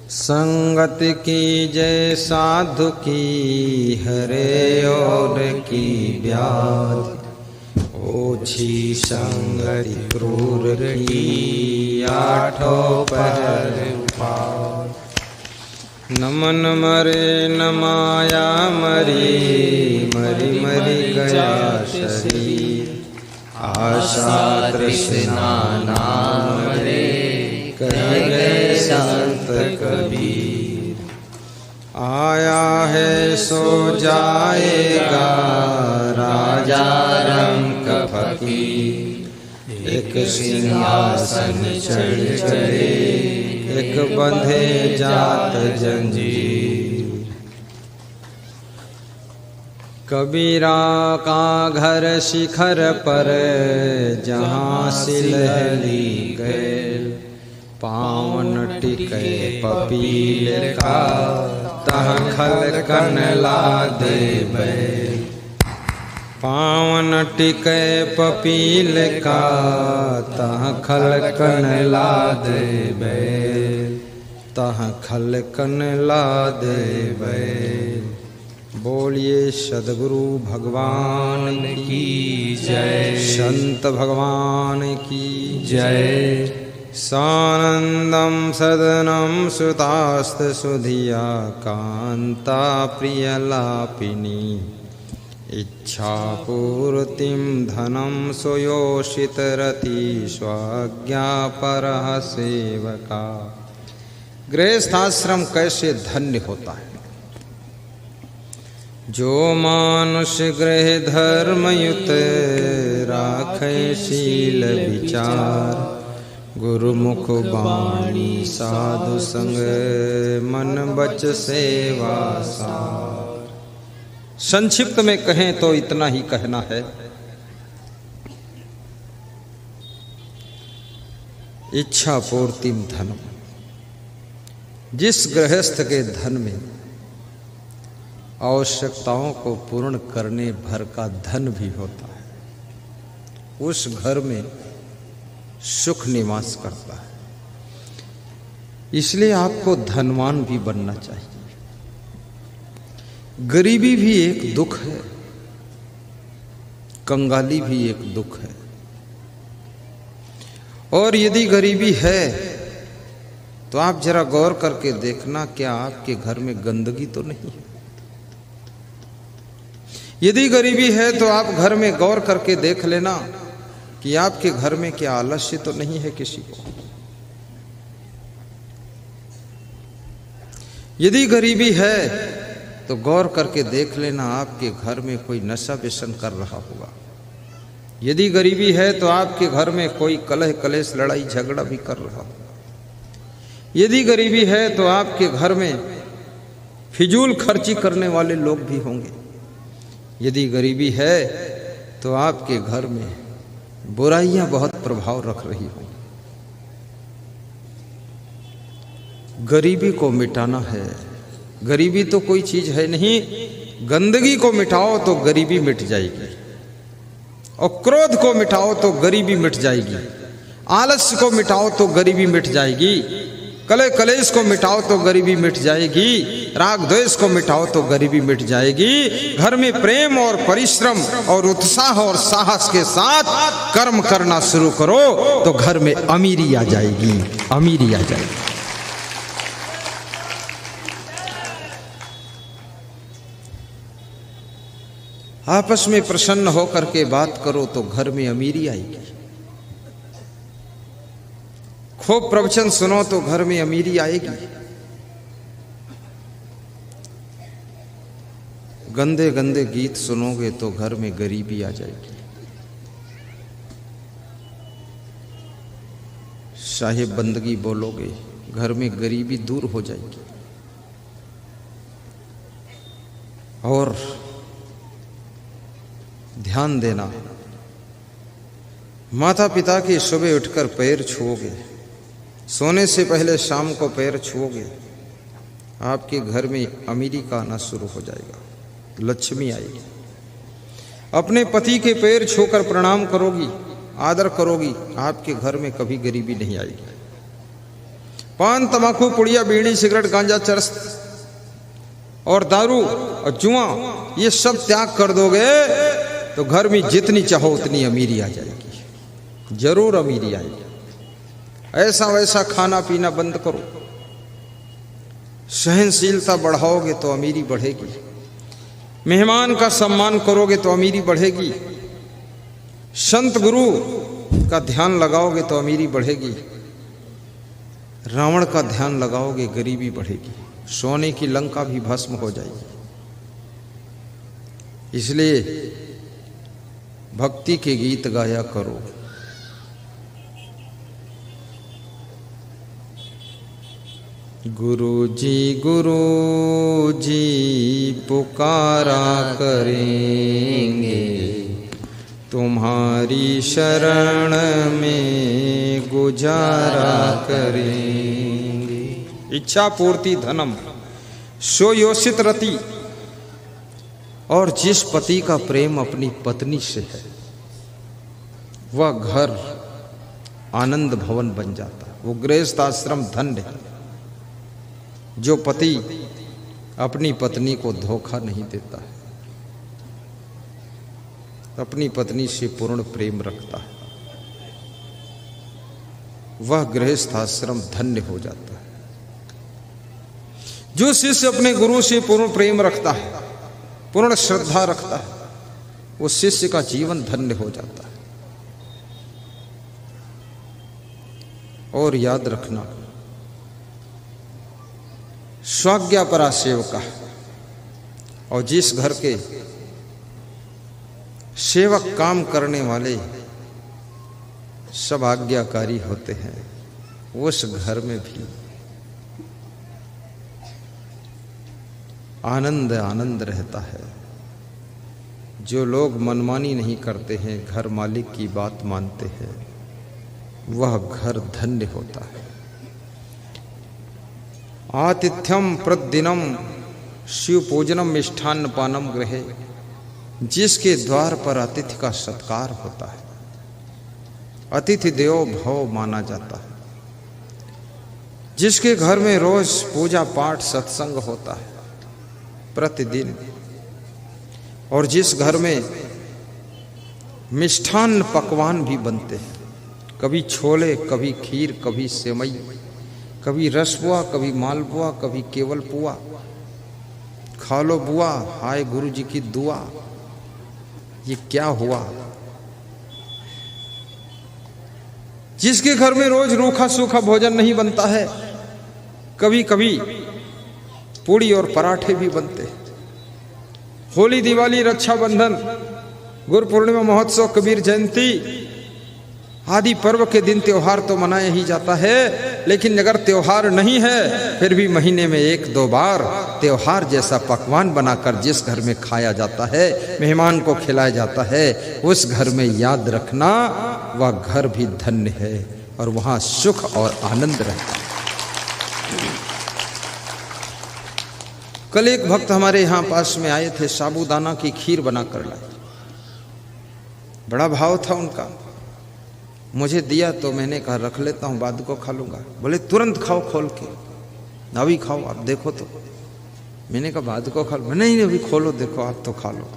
संगत की जय साधु की हरे और की व्याधि, ओछी संगति क्रूर की आठों पहर उपाय। नमन मरे न माया मरी, मरी मरी गया शरीर, आशा तृष्णा नाम मरे, कह गए संत कबीर। आया है सो जाएगा राजा रंग फकीर, एक सिंहासन चढ़ चढ़े, एक बंधे जात जंजीर। कबीरा का घर शिखर पर जहाँ सिलहली गए, पावन टिके पपील का तह खल कन ला दे बैल। पावन टिके पपील का तह खल कन ला दे बैल, तह खल कन ला दे बैल। बोलिए सद्गुरु भगवान की जय, संत भगवान की जय। सानंदम सदनम सुतास्त सुधिया कांता प्रियलापिनी, इच्छा पूर्तिम धनम सुयोषित रति स्वाज्ञा परः सेवका। गृहस्थाश्रम कैसे धन्य होता है। जो मानुष गृह धर्मयुत राखे शील विचार, गुरुमुख वाणी साधु संग मन बच सेवा सार। संक्षिप्त में कहें तो इतना ही कहना है, इच्छा पूर्तिम धनम। जिस गृहस्थ के धन में आवश्यकताओं को पूर्ण करने भर का धन भी होता है, उस घर में सुख निवास करता है। इसलिए आपको धनवान भी बनना चाहिए। गरीबी भी एक दुख है, कंगाली भी एक दुख है। और यदि गरीबी है तो आप जरा गौर करके देखना, क्या आपके घर में गंदगी तो नहीं है। यदि गरीबी है तो आप घर में गौर करके देख लेना कि आपके घर में क्या आलस्य तो नहीं है किसी को। यदि गरीबी है तो गौर करके देख लेना आपके घर में कोई नशा व्यसन कर रहा होगा। यदि गरीबी है तो आपके घर में कोई कलह कलेश लड़ाई झगड़ा भी कर रहा होगा। यदि गरीबी है तो आपके घर में फिजूल खर्ची करने वाले लोग भी होंगे। यदि गरीबी है तो आपके घर में बुराइयां बहुत प्रभाव रख रही होंगी। गरीबी को मिटाना है। गरीबी तो कोई चीज है नहीं, गंदगी को मिटाओ तो गरीबी मिट जाएगी, और क्रोध को मिटाओ तो गरीबी मिट जाएगी, आलस्य को मिटाओ तो गरीबी मिट जाएगी, कलह कलेश को मिटाओ तो गरीबी मिट जाएगी, राग द्वेष को मिटाओ तो गरीबी मिट जाएगी। घर में प्रेम और परिश्रम और उत्साह और साहस के साथ कर्म करना शुरू करो तो घर में अमीरी आ जाएगी, अमीरी आ जाएगी। आपस में प्रसन्न होकर के बात करो तो घर में अमीरी आएगी। खूब प्रवचन सुनो तो घर में अमीरी आएगी। गंदे गंदे गीत सुनोगे तो घर में गरीबी आ जाएगी। साहिब बंदगी बोलोगे घर में गरीबी दूर हो जाएगी। और ध्यान देना, माता पिता के सुबह उठकर पैर छुओगे, सोने से पहले शाम को पैर छुओगे, आपके घर में अमीरी का आना शुरू हो जाएगा, लक्ष्मी आएगी। अपने पति के पैर छूकर प्रणाम करोगी, आदर करोगी, आपके घर में कभी गरीबी नहीं आएगी। पान, तंबाकू, पुड़िया, बीड़ी, सिगरेट, गांजा, चरस और दारू और जुआ, ये सब त्याग कर दोगे तो घर में जितनी चाहो उतनी अमीरी आ जाएगी, जरूर अमीरी आएगी। ऐसा वैसा खाना पीना बंद करो, सहनशीलता बढ़ाओगे तो अमीरी बढ़ेगी। मेहमान का सम्मान करोगे तो अमीरी बढ़ेगी। संत गुरु का ध्यान लगाओगे तो अमीरी बढ़ेगी। रावण का ध्यान लगाओगे गरीबी बढ़ेगी। सोने की लंका भी भस्म हो जाएगी। इसलिए भक्ति के गीत गाया करो। गुरु जी पुकारा करेंगे, तुम्हारी शरण में गुजारा करेंगे। इच्छा पूर्ति धनम सो योषित रति। और जिस पति का प्रेम अपनी पत्नी से है वह घर आनंद भवन बन जाता है। वो गृहस्थ आश्रम धन्य है जो पति अपनी पत्नी को धोखा नहीं देता है, अपनी पत्नी से पूर्ण प्रेम रखता है, वह गृहस्थ आश्रम धन्य हो जाता है। जो शिष्य अपने गुरु से पूर्ण प्रेम रखता है, पूर्ण श्रद्धा रखता है, वो शिष्य का जीवन धन्य हो जाता है। और याद रखना, स्वाज्ञापरा सेवका, और जिस घर के सेवक काम करने वाले सब आज्ञाकारी होते हैं, उस घर में भी आनंद आनंद रहता है। जो लोग मनमानी नहीं करते हैं, घर मालिक की बात मानते हैं, वह घर धन्य होता है। आतिथ्यम प्रतिदिनम शिव पूजनम मिष्ठान्न पानम गृहे। जिसके द्वार पर अतिथि का सत्कार होता है, अतिथि देवो भव माना जाता है, जिसके घर में रोज पूजा पाठ सत्संग होता है प्रतिदिन, और जिस घर में मिष्ठान्न पकवान भी बनते हैं, कभी छोले, कभी खीर, कभी सेवई, कभी रसपुआ, कभी मालपुआ, कभी केवल पुआ, खा लो बुआ, हाय गुरु जी की दुआ। ये क्या हुआ? जिसके घर में रोज रूखा सूखा भोजन नहीं बनता है, कभी कभी पूड़ी और पराठे भी बनते हैं। होली, दिवाली, रक्षाबंधन, गुरु पूर्णिमा, महोत्सव, कबीर जयंती आदि पर्व के दिन त्योहार तो मनाया ही जाता है, लेकिन अगर त्योहार नहीं है फिर भी महीने में 1-2 बार त्योहार जैसा पकवान बनाकर जिस घर में खाया जाता है, मेहमान को खिलाया जाता है, उस घर में याद रखना वह घर भी धन्य है और वहां सुख और आनंद रहता है। कल एक भक्त हमारे यहाँ पास में आए थे, साबूदाना की खीर बनाकर लाए। बड़ा भाव था उनका, मुझे दिया तो मैंने कहा रख लेता हूँ, बाद को खा लूँगा। बोले तुरंत खाओ खोल के, अभी खाओ आप देखो तो। मैंने कहा बाद को खा लो। नहीं अभी खोलो देखो आप तो खा लो।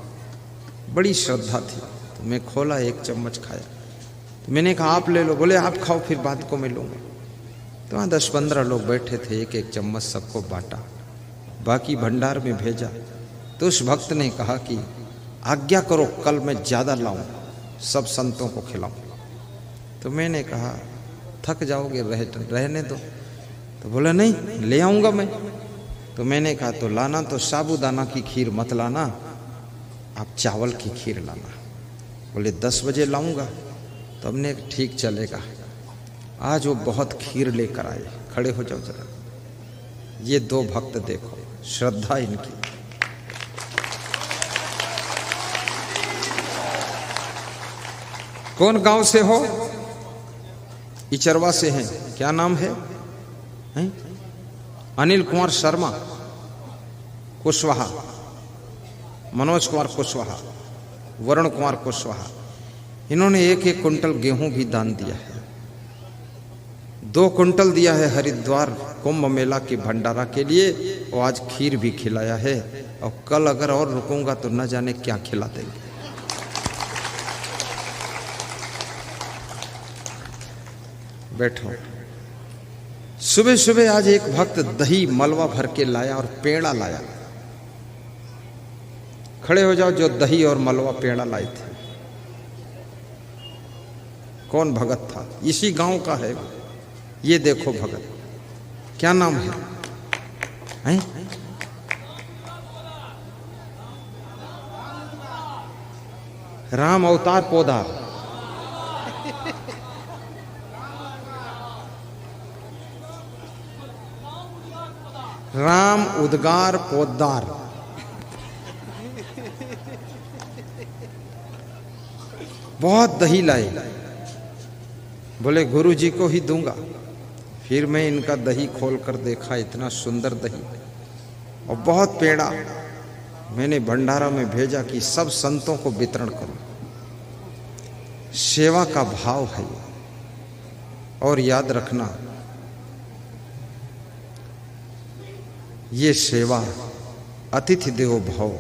बड़ी श्रद्धा थी तो मैं खोला, 1 चम्मच खाया। तो मैंने कहा आप ले लो। बोले आप खाओ फिर बाद को मैं लूँगा। तो वहाँ 10-15 लोग बैठे थे, 1-1 चम्मच सबको बांटा, बाकी भंडार में भेजा। तो उस भक्त ने कहा कि आज्ञा करो कल मैं ज़्यादा लाऊं, सब संतों को खिलाऊं। तो मैंने कहा थक जाओगे, रहने दो। तो बोला नहीं ले आऊँगा मैं। तो मैंने कहा तो लाना तो साबूदाना की खीर मत लाना, आप चावल की खीर लाना। बोले 10 बजे लाऊंगा। तो हमने ठीक चलेगा। आज वो बहुत खीर लेकर आए। खड़े हो जाओ जरा। ये 2 भक्त देखो, श्रद्धा इनकी। कौन गांव से हो? इचरवा से हैं। क्या नाम है? अनिल कुमार शर्मा कुशवाहा, मनोज कुमार कुशवाहा, वरुण कुमार कुशवाहा। इन्होंने 1-1 कुंटल गेहूं भी दान दिया है। 2 कुंटल दिया है हरिद्वार कुंभ मेला के भंडारा के लिए, और आज खीर भी खिलाया है, और कल अगर और रुकूंगा तो न जाने क्या खिला देंगे। बैठो। सुबह सुबह आज एक भक्त दही मलवा भर के लाया और पेड़ा लाया। खड़े हो जाओ जो दही और मलवा पेड़ा लाए थे। कौन भगत था? इसी गांव का है। ये देखो भगत, क्या नाम है? राम अवतार पोदार। राम उद्गार पोदार। बहुत दही लाए। बोले गुरु जी को ही दूंगा। फिर मैं इनका दही खोल कर देखा, इतना सुंदर दही और बहुत पेड़ा। मैंने भंडारा में भेजा कि सब संतों को वितरण करो। सेवा का भाव है। और याद रखना, ये सेवा अतिथि देवो भव,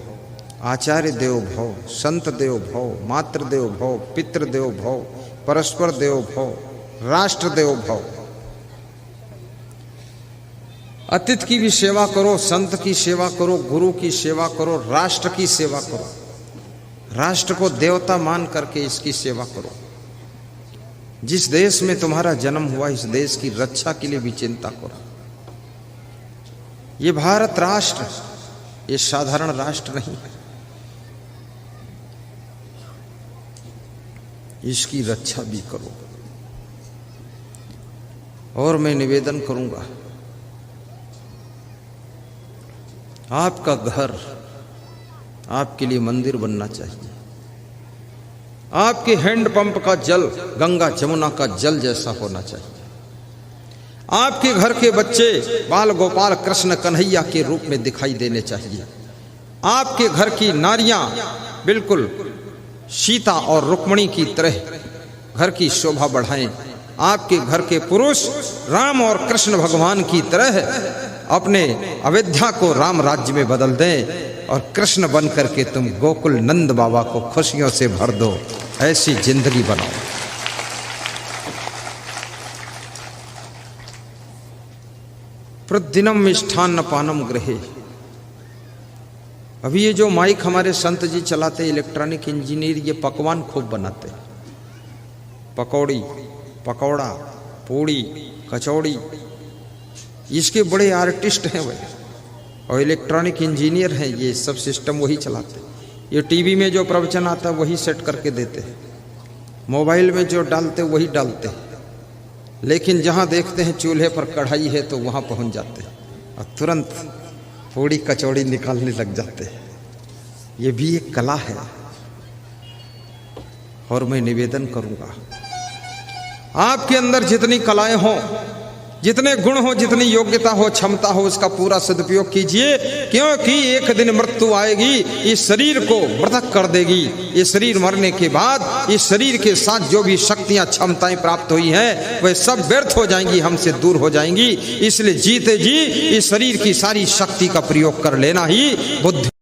आचार्य देवो भव, संत देवो भव, मातृ देवो भव, पितृ देवो भव, परस्पर देवो भव, राष्ट्र देवो भव। अतिथि की भी सेवा करो, संत की सेवा करो, गुरु की सेवा करो, राष्ट्र की सेवा करो। राष्ट्र को देवता मान करके इसकी सेवा करो। जिस देश में तुम्हारा जन्म हुआ, इस देश की रक्षा के लिए भी चिंता करो। ये भारत राष्ट्र, ये साधारण राष्ट्र नहीं है। इसकी रक्षा भी करो। और मैं निवेदन करूंगा, आपका घर आपके लिए मंदिर बनना चाहिए। आपके हैंडपंप का जल गंगा जमुना का जल जैसा होना चाहिए। आपके घर के बच्चे बाल गोपाल कृष्ण कन्हैया के रूप में दिखाई देने चाहिए। आपके घर की नारियां बिल्कुल सीता और रुक्मिणी की तरह घर की शोभा बढ़ाएं। आपके घर के पुरुष राम और कृष्ण भगवान की तरह अपने अयोध्या को राम राज्य में बदल दें, और कृष्ण बन करके तुम गोकुल नंद बाबा को खुशियों से भर दो। ऐसी जिंदगी बनाओ। प्रतिदिनम मिष्ठान्न पानम गृहे। अभी ये जो माइक हमारे संत जी चलाते, इलेक्ट्रॉनिक इंजीनियर, ये पकवान खूब बनाते। पकौड़ी, पकौड़ा, पूड़ी, कचौड़ी, इसके बड़े आर्टिस्ट हैं वही, और इलेक्ट्रॉनिक इंजीनियर हैं। ये सब सिस्टम वही चलाते। ये टीवी में जो प्रवचन आता है वही सेट करके देते हैं, मोबाइल में जो डालते वही डालते हैं। लेकिन जहाँ देखते हैं चूल्हे पर कढ़ाई है तो वहाँ पहुँच जाते हैं और तुरंत पूड़ी कचौड़ी निकालने लग जाते हैं। ये भी एक कला है। और मैं निवेदन करूँगा, आपके अंदर जितनी कलाएं हों, जितने गुण हो, जितनी योग्यता हो, क्षमता हो, उसका पूरा सदुपयोग कीजिए। क्योंकि एक दिन मृत्यु आएगी, इस शरीर को मृतक कर देगी। ये शरीर मरने के बाद इस शरीर के साथ जो भी शक्तियां क्षमताएं प्राप्त हुई हैं वह सब व्यर्थ हो जाएंगी, हमसे दूर हो जाएंगी। इसलिए जीते जी इस शरीर की सारी शक्ति का प्रयोग कर लेना ही बुद्धि